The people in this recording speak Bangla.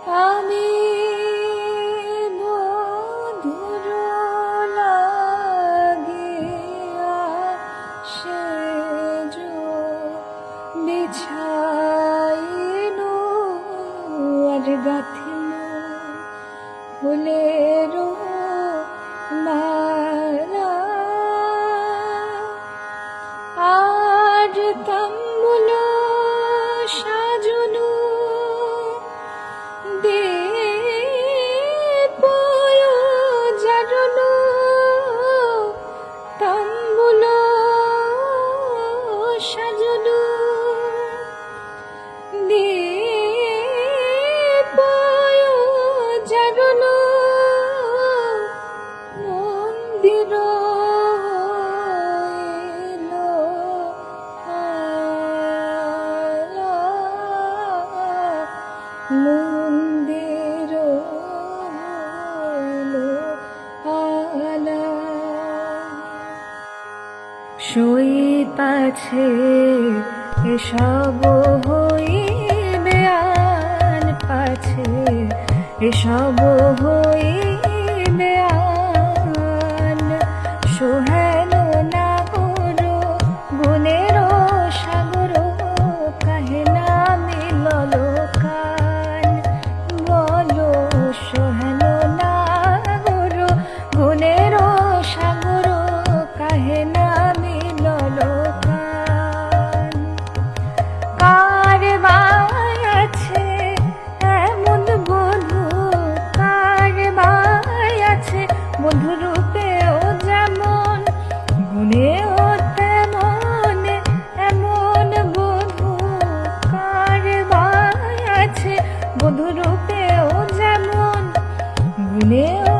আমি বধুর লাগিয়া সেজ বিছাইল আর গাথিল ফুলের মালা আর তাম্বুল সাজনু দীপ জারনু তাম্বুল সাজনু দীপ জারনু মন্দির মন্দির আলা সইতাছে এসব হইবে আন পাছে এসব হইবে আন সোহেল না করো গুণের সাগর কাহে না মিলল কান বলো সোহেল না করো গুণের সাগর কাহে না মিলল কান কার বাই আছে এমন বধূ কার বাই আছে বধূ রূপেও যেমন গুণেও তেমন এমন বধূ কার বাই আছে বধূ রূপেও যেমন গুণেও